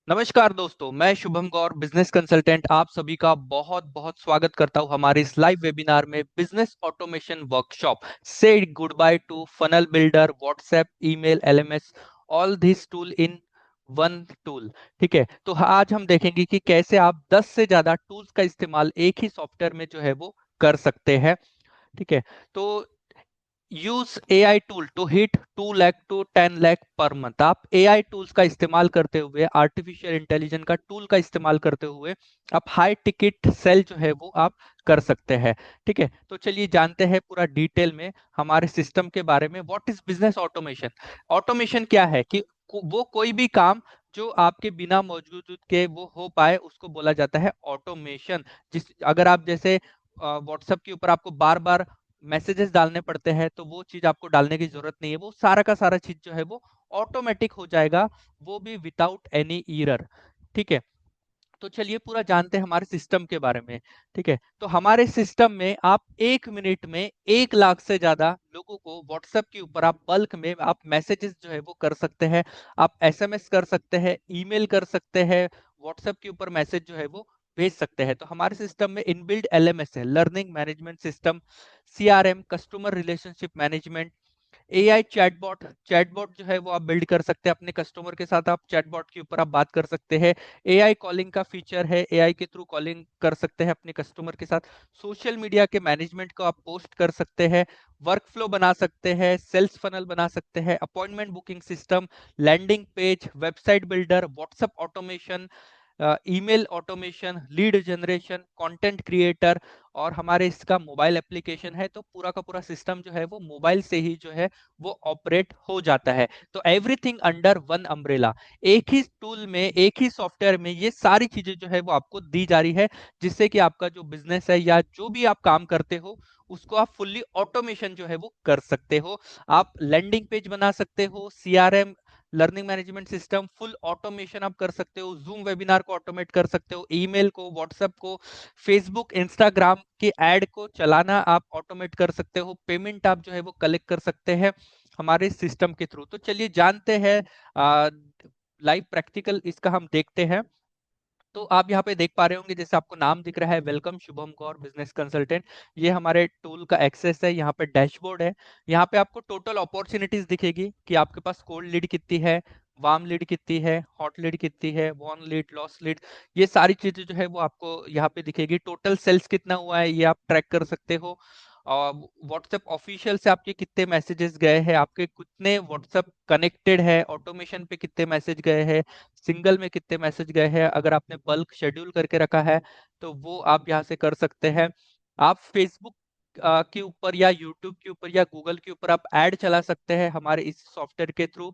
नमस्कार दोस्तों, मैं शुभम गौर बिजनेस कंसल्टेंट आप सभी का बहुत बहुत स्वागत करता हूं हमारे इस लाइव वेबिनार में बिजनेस ऑटोमेशन वर्कशॉप से good by two funnel builder, WhatsApp, email, LMS, all this tool in one tool. ठीक है, तो आज हम देखेंगे कि कैसे आप 10 से ज्यादा टूल्स का इस्तेमाल एक ही सॉफ्टवेयर में जो है वो कर सकते हैं। ठीक है, तो use AI tool to hit 2 lakh to 10 lakh per month. आप एआई टूल्स का इस्तेमाल करते हुए, आर्टिफिशियल इंटेलिजेंस का टूल का इस्तेमाल करते हुए आप हाई टिकट सेल जो है वो आप कर सकते हैं। ठीक है, तो चलिए जानते हैं पूरा डिटेल में हमारे सिस्टम के बारे में। What is business automation? Automation क्या है कि वो कोई भी काम जो आपके बिना मौजूद के वो हो पाए उसको बोला जाता है ऑटोमेशन। जिस अगर आप जैसे व्हाट्सएप के ऊपर आपको बार बार मैसेजेस डालने पड़ते हैं तो वो चीज आपको डालने की जरूरत नहीं है, वो सारा का सारा चीज जो है वो ऑटोमेटिक हो जाएगा, वो भी विदाउट एनी एरर। ठीक है, तो चलिए पूरा जानते हैं हमारे सिस्टम के बारे में। ठीक है, तो हमारे सिस्टम में आप 1 मिनट में 1 लाख से ज्यादा लोगों को व्हाट्सएप के ऊपर आप बल्क में आप मैसेजेस जो है वो कर सकते हैं। आप एसएमएस कर सकते हैं, ईमेल कर सकते हैं, व्हाट्सएप के ऊपर मैसेज जो है वो भेज सकते हैं। तो हमारे सिस्टम में इनबिल्ड एलएमएस है, learning management system, CRM, customer relationship management, AI chatbot. Chatbot जो है वो आप बिल्ड कर सकते हैं अपने कस्टमर के साथ, आप चैटबॉट के ऊपर आप बात कर सकते हैं। एआई कॉलिंग का फीचर है, एआई के थ्रू कॉलिंग कर सकते हैं अपने कस्टमर के साथ। सोशल मीडिया के मैनेजमेंट को आप पोस्ट कर सकते हैं, वर्क फ्लो बना सकते हैं, सेल्स फनल बना सकते हैं, appointment booking system, landing page, website builder, WhatsApp automation, email automation, lead generation, content creator, और हमारे इसका मोबाइल एप्लीकेशन है। तो पूरा का पूरा सिस्टम जो है वो मोबाइल से ही जो है वो ऑपरेट हो जाता है। तो एवरीथिंग अंडर वन अम्ब्रेला, एक ही टूल में, एक ही सॉफ्टवेयर में ये सारी चीजें जो है वो आपको दी जा रही है, जिससे कि आपका जो बिजनेस है या जो भी आप काम करते हो उसको आप फुल्ली ऑटोमेशन जो है वो कर सकते हो। आप लैंडिंग पेज बना सकते हो, CRM, learning management system full automation आप कर सकते हो, जूम वेबिनार को ऑटोमेट कर सकते हो, ईमेल को, व्हाट्सएप को, फेसबुक, इंस्टाग्राम के ऐड को चलाना आप ऑटोमेट कर सकते हो, पेमेंट आप जो है वो कलेक्ट कर सकते हैं हमारे सिस्टम के थ्रू। तो चलिए जानते हैं लाइव प्रैक्टिकल इसका हम देखते हैं। तो आप यहाँ पे देख पा रहे होंगे, जैसे आपको नाम दिख रहा है, welcome Shubham Kaur business consultant. ये हमारे टूल का एक्सेस है, यहाँ पे डैशबोर्ड है। यहाँ पे आपको टोटल अपॉर्चुनिटीज दिखेगी कि आपके पास कोल्ड लीड कितनी है, वार्म लीड कितनी है, हॉट लीड कितनी है, वॉर्म लीड, लॉस लीड, ये सारी चीजें जो है वो आपको यहाँ पे दिखेगी। टोटल सेल्स कितना हुआ है ये आप ट्रैक कर सकते हो। और व्हाट्सएप ऑफिशियल से आपके कितने मैसेजेस गए हैं, आपके कितने व्हाट्सएप कनेक्टेड है, ऑटोमेशन पे कितने मैसेज गए हैं, सिंगल में कितने मैसेज गए हैं, अगर आपने बल्क शेड्यूल करके रखा है तो वो आप यहाँ से कर सकते हैं। आप फेसबुक के ऊपर या यूट्यूब के ऊपर या गूगल के ऊपर आप ऐड चला सकते हैं हमारे इस सॉफ्टवेयर के थ्रू।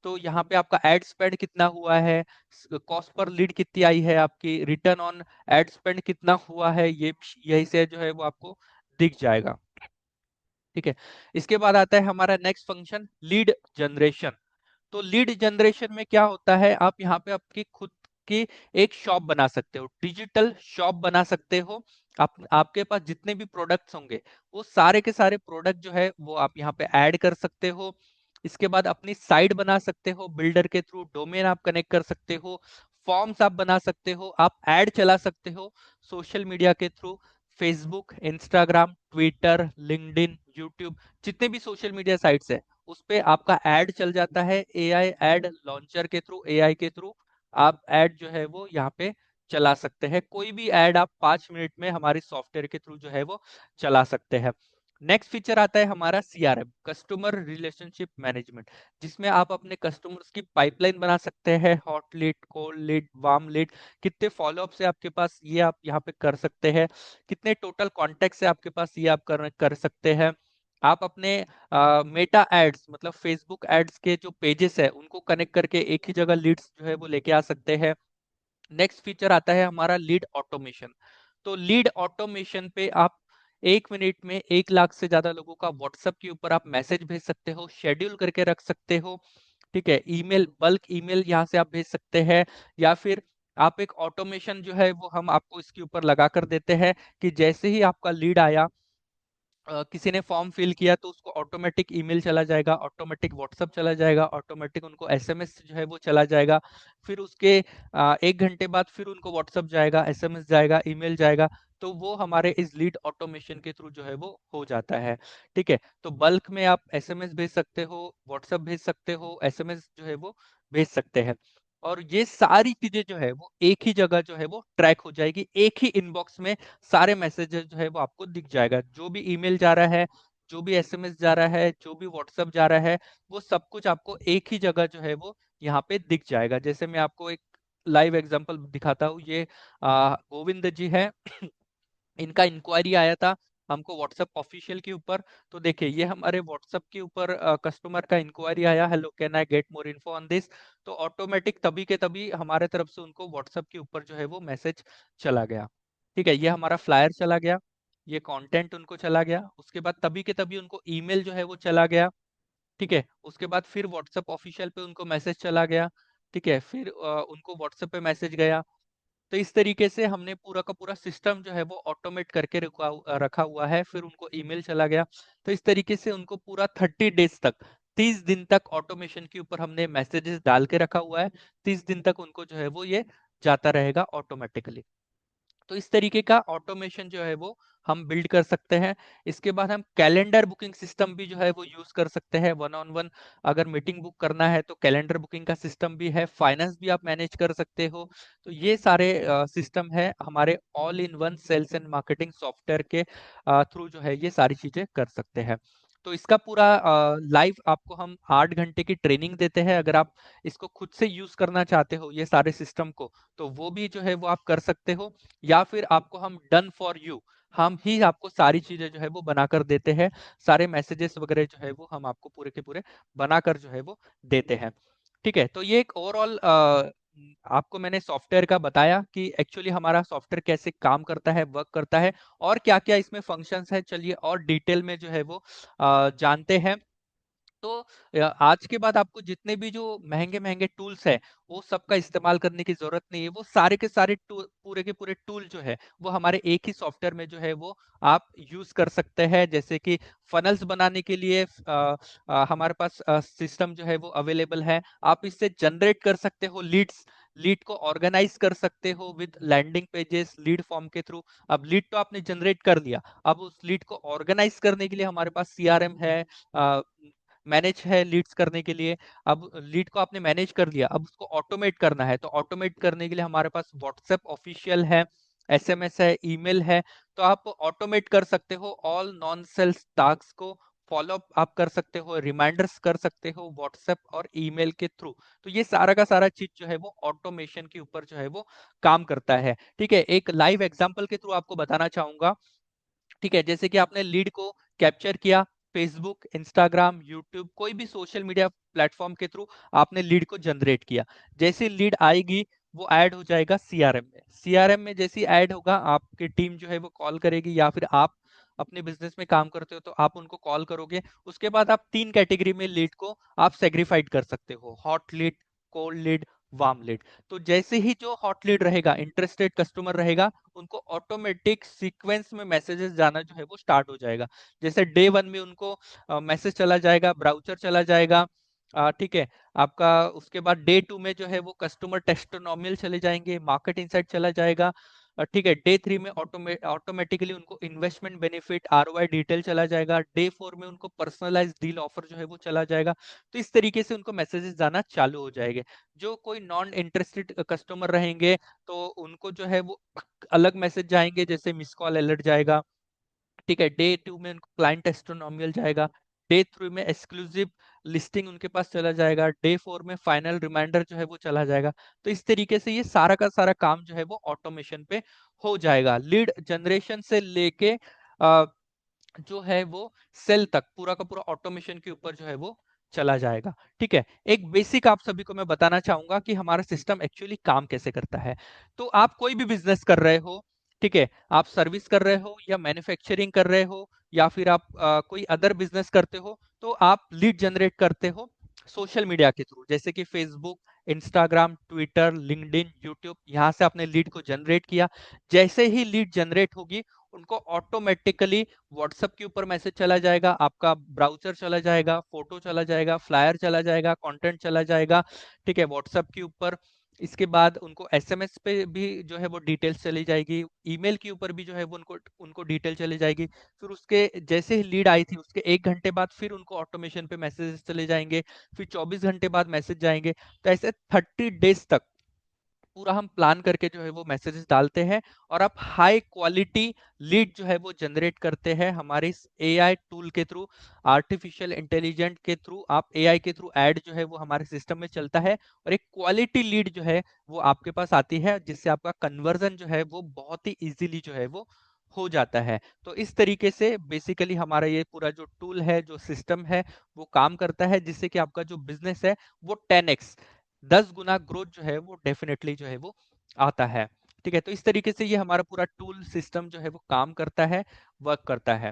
तो यहाँ पे आपका एड स्पेंड कितना हुआ है, कॉस्ट पर लीड कितनी आई है, आपकी रिटर्न ऑन एड स्पेंड कितना हुआ है, ये यही से जो है वो आपको दिख जाएगा। ठीक है, इसके बाद आता है हमारा नेक्स्ट फंक्शन, लीड जनरेशन। तो लीड जनरेशन में क्या होता है, आप यहाँ पे आपकी खुद की एक शॉप बना सकते हो, डिजिटल शॉप बना सकते हो। आपके पास जितने भी प्रोडक्ट्स होंगे वो सारे के सारे प्रोडक्ट जो है वो आप यहाँ पे ऐड कर सकते हो। इसके बाद अपनी साइट बना सकते हो, बिल्डर के थ्रू डोमेन आप कनेक्ट कर सकते हो, फॉर्म्स आप बना सकते हो, आप ऐड चला सकते हो सोशल मीडिया के through, Facebook, Instagram, Twitter, LinkedIn, YouTube, जितने भी सोशल मीडिया साइट्स है उस पे आपका ऐड चल जाता है। एआई एड लॉन्चर के थ्रू, एआई के थ्रू आप ऐड जो है वो यहाँ पे चला सकते हैं। कोई भी ऐड आप 5 मिनट में हमारे सॉफ्टवेयर के थ्रू जो है वो चला सकते हैं। नेक्स्ट फीचर आता है हमारा सीआरएम, कस्टमर रिलेशनशिप मैनेजमेंट, जिसमें आप अपने कस्टमर्स की पाइपलाइन बना सकते हैं, hot lead, cold lead, warm lead, कितने फॉलोअप से आपके पास, ये आप यहाँ पे कर सकते हैं, कितने टोटल कॉन्टेक्ट से आपके पास, ये आप कर सकते हैं। आप अपने मेटा एड्स मतलब फेसबुक एड्स के जो पेजेस है उनको कनेक्ट करके एक ही जगह लीड्स जो है वो लेके आ सकते हैं। नेक्स्ट फीचर आता है हमारा लीड ऑटोमेशन। तो लीड ऑटोमेशन पे आप 1 मिनट में 1 लाख से ज्यादा लोगों का व्हाट्सएप के ऊपर आप मैसेज भेज सकते हो, शेड्यूल करके रख सकते हो। ठीक है, ईमेल, बल्क ईमेल यहाँ से आप भेज सकते हैं, या फिर आप एक ऑटोमेशन जो है वो हम आपको इसके ऊपर लगा कर देते हैं कि जैसे ही आपका लीड आया किसी ने फॉर्म फिल किया तो उसको ऑटोमेटिक ईमेल चला जाएगा, ऑटोमेटिक व्हाट्सएप चला जाएगा, ऑटोमेटिक उनको एसएमएस जो है वो चला जाएगा। फिर उसके 1 घंटे बाद फिर उनको व्हाट्सएप जाएगा, एसएमएस जाएगा, ईमेल जाएगा। तो वो हमारे इस लीड ऑटोमेशन के थ्रू जो है वो हो जाता है। ठीक है, तो बल्क में आप एसएमएस भेज सकते हो, व्हाट्सएप भेज सकते हो, एसएमएस जो है वो भेज सकते हैं। और ये सारी चीजें जो है वो एक ही जगह जो है वो ट्रैक हो जाएगी, एक ही इनबॉक्स में सारे मैसेजेस जो है वो आपको दिख जाएगा। जो भी ईमेल जा रहा है, जो भी एसएमएस जा रहा है, जो भी व्हाट्सएप जा रहा है, वो सब कुछ आपको एक ही जगह जो है वो यहाँ पे दिख जाएगा। जैसे मैं आपको एक लाइव एग्जांपल दिखाता हूँ। ये गोविंद जी है, इनका इंक्वायरी आया था हमको व्हाट्सएप ऑफिशियल के ऊपर। तो देखिए, ये हमारे व्हाट्सएप के ऊपर कस्टमर का इंक्वायरी आया, hello can I get more info on this. तो ऑटोमेटिक तभी के तभी हमारे तरफ से उनको व्हाट्सएप के ऊपर जो है वो मैसेज चला गया। ठीक है, ये हमारा फ्लायर चला गया, ये कंटेंट उनको चला गया। उसके बाद तभी के तभी उनको ईमेल जो है वो चला गया। ठीक है, उसके बाद फिर व्हाट्सएप ऑफिशियल पे उनको मैसेज चला गया। ठीक है, फिर उनको व्हाट्सएप पे मैसेज गया। तो इस तरीके से हमने पूरा का पूरा सिस्टम जो है वो ऑटोमेट करके रखा हुआ है। फिर उनको ईमेल चला गया। तो इस तरीके से उनको पूरा 30 डेज तक, 30 दिन तक ऑटोमेशन के ऊपर हमने मैसेजेस डाल के रखा हुआ है। 30 दिन तक उनको जो है वो ये जाता रहेगा ऑटोमेटिकली। तो इस तरीके का ऑटोमेशन जो है वो हम बिल्ड कर सकते हैं। इसके बाद हम कैलेंडर बुकिंग सिस्टम भी जो है वो यूज कर सकते हैं। वन ऑन वन अगर मीटिंग बुक करना है तो कैलेंडर बुकिंग का सिस्टम भी है। फाइनेंस भी आप मैनेज कर सकते हो। तो ये सारे सिस्टम है हमारे all in one sales and marketing software के थ्रू जो है ये सारी चीजें कर सकते हैं। तो इसका पूरा लाइव आपको हम 8 घंटे की ट्रेनिंग देते हैं। अगर आप इसको खुद से यूज करना चाहते हो ये सारे सिस्टम को, तो वो भी जो है वो आप कर सकते हो। या फिर आपको हम डन फॉर यू, हम ही आपको सारी चीजें जो है वो बनाकर देते हैं। सारे मैसेजेस वगैरह जो है वो हम आपको पूरे के पूरे बनाकर जो है वो देते हैं। ठीक है, तो ये एक ओवरऑल आपको मैंने सॉफ्टवेयर का बताया कि एक्चुअली हमारा सॉफ्टवेयर कैसे काम करता है, वर्क करता है, और क्या क्या इसमें फंक्शंस है। चलिए और डिटेल में जो है वो जानते हैं। तो आज के बाद आपको जितने भी जो महंगे महंगे टूल्स है वो सबका इस्तेमाल करने की जरूरत नहीं है। वो सारे के सारे पूरे के पूरे टूल जो है वो हमारे एक ही सॉफ्टवेयर में जो है वो आप यूज कर सकते हैं। जैसे कि फनल्स बनाने के लिए हमारे पास सिस्टम जो है वो अवेलेबल है। आप इससे जनरेट कर सकते हो लीड्स, लीड को ऑर्गेनाइज कर सकते हो with landing pages, lead form के थ्रू। अब लीड तो आपने जनरेट कर लिया, अब उस लीड को ऑर्गेनाइज करने के लिए हमारे पास सीआरएम है, मैनेज है लीड्स करने के लिए। अब लीड को आपने मैनेज कर लिया, अब उसको ऑटोमेट करना है। तो ऑटोमेट करने के लिए हमारे पास व्हाट्सएप ऑफिशियल है, एसएमएस है, ईमेल है। तो आप ऑटोमेट कर सकते हो ऑल नॉन सेल्स टास्क को, फॉलो अप आप कर सकते हो, रिमाइंडर्स कर सकते हो व्हाट्सएप और ईमेल के थ्रू। तो ये सारा का सारा चीज जो है वो ऑटोमेशन के ऊपर जो है वो काम करता है। ठीक है, एक लाइव एग्जांपल के थ्रू आपको बताना चाहूंगा। ठीक है, जैसे कि आपने लीड को कैप्चर किया, फेसबुक, इंस्टाग्राम, यूट्यूब, कोई भी सोशल मीडिया प्लेटफॉर्म के थ्रू आपने लीड को जनरेट किया। जैसे लीड आएगी वो ऐड हो जाएगा सीआरएम में। सीआरएम में जैसे ऐड होगा आपकी टीम जो है वो कॉल करेगी, या फिर आप अपने बिजनेस में काम करते हो तो आप उनको कॉल करोगे। उसके बाद आप 3 कैटेगरी में लीड को आप सेग्रीफाइड कर सकते हो, hot lead, cold lead, warm lead. तो जैसे ही जो हॉट लीड रहेगा, इंटरेस्टेड कस्टमर रहेगा, उनको ऑटोमेटिक सीक्वेंस में मैसेजेस जाना जो है वो स्टार्ट हो जाएगा। जैसे डे 1 में उनको मैसेज चला जाएगा, ब्राउचर चला जाएगा। ठीक है, आपका उसके बाद डे 2 में जो है वो कस्टमर टेस्टिमोनियल चले जाएंगे, मार्केट इंसाइट चला जाएगा। ठीक है, डे 3 में ऑटोमेटिकली उनको इन्वेस्टमेंट बेनिफिट, आरओआई डिटेल चला जाएगा। डे 4 में उनको पर्सनलाइज डील ऑफर जो है वो चला जाएगा। तो इस तरीके से उनको मैसेजेस जाना चालू हो जाएंगे। जो कोई नॉन इंटरेस्टेड कस्टमर रहेंगे तो उनको जो है वो अलग मैसेज जाएंगे, जैसे मिस कॉल अलर्ट जाएगा। ठीक है, डे 2 में उनको क्लाइंट टेस्टिमोनियल जाएगा। डे 3 में एक्सक्लूसिव लिस्टिंग उनके पास चला जाएगा। डे 4 में फाइनल रिमाइंडर जो है वो चला जाएगा। तो इस तरीके से ये सारा का सारा काम जो है वो ऑटोमेशन पे हो जाएगा। लीड जनरेशन से लेके जो है वो सेल तक पूरा का पूरा ऑटोमेशन के ऊपर जो है वो चला जाएगा। ठीक है, एक बेसिक आप सभी को मैं बताना चाहूंगा कि हमारा सिस्टम एक्चुअली काम कैसे करता है। तो आप कोई भी बिजनेस कर रहे हो, ठीक है, आप सर्विस कर रहे हो या मैन्युफैक्चरिंग कर रहे हो, या फिर आप कोई अदर बिजनेस करते हो, तो आप लीड जनरेट करते हो सोशल मीडिया के थ्रू, जैसे कि Facebook, Instagram, Twitter, LinkedIn, YouTube. यहाँ से आपने लीड को जनरेट किया। जैसे ही लीड जनरेट होगी उनको ऑटोमेटिकली व्हाट्सएप के ऊपर मैसेज चला जाएगा, आपका ब्राउजर चला जाएगा, फोटो चला जाएगा, फ्लायर चला जाएगा, कंटेंट चला जाएगा, ठीक है, व्हाट्सएप के ऊपर। इसके बाद उनको एसएमएस पे भी जो है वो डिटेल्स चली जाएगी, ईमेल के ऊपर भी जो है वो उनको उनको डिटेल चली जाएगी। फिर उसके जैसे ही लीड आई थी उसके 1 घंटे बाद फिर उनको ऑटोमेशन पे मैसेजेस चले जाएंगे, फिर 24 घंटे बाद मैसेज जाएंगे। तो ऐसे 30 डेज तक पूरा हम प्लान करके जो है वो मैसेजेस डालते हैं, और आप हाई क्वालिटी लीड जो है वो जनरेट करते हैं हमारे इस एआई टूल के थ्रू, आर्टिफिशियल इंटेलिजेंट के थ्रू। आप एआई के थ्रू ऐड जो है वो हमारे सिस्टम में चलता है, और एक क्वालिटी लीड जो है वो आपके पास आती है, जिससे आपका कन्वर्जन जो है वो बहुत ही इजीली जो है वो हो जाता है। तो इस तरीके से बेसिकली हमारा ये पूरा जो टूल है, जो सिस्टम है, वो काम करता है, जिससे कि आपका जो बिजनेस है वो 10x 10 गुना ग्रोथ जो है वो डेफिनेटली जो है वो आता है। ठीक है, तो इस तरीके से ये हमारा पूरा टूल सिस्टम जो है वो काम करता है, वर्क करता है।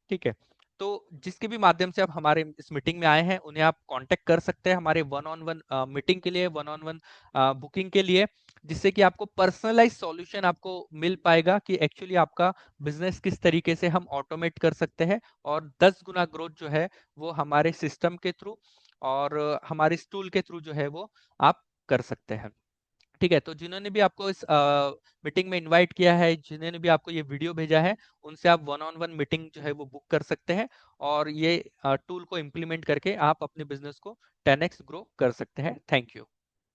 ठीक है, तो जिसके भी माध्यम से आप हमारे इस मीटिंग में आए हैं उन्हें आप कांटेक्ट कर सकते हैं हमारे वन ऑन वन मीटिंग के लिए, वन ऑन वन बुकिंग के लिए, जिससे कि आपको पर्सनलाइज सॉल्यूशन आपको मिल पाएगा कि एक्चुअली आपका बिजनेस किस तरीके से हम ऑटोमेट कर सकते हैं, और 10 गुना ग्रोथ जो है वो हमारे सिस्टम के थ्रू और हमारे इस टूल के थ्रू जो है वो आप कर सकते हैं। ठीक है, तो जिन्होंने भी आपको इस मीटिंग में इनवाइट किया है, जिन्होंने भी आपको ये वीडियो भेजा है, उनसे आप वन ऑन वन मीटिंग जो है वो बुक कर सकते हैं, और ये टूल को इम्प्लीमेंट करके आप अपने बिजनेस को 10x ग्रो कर सकते हैं। Thank you.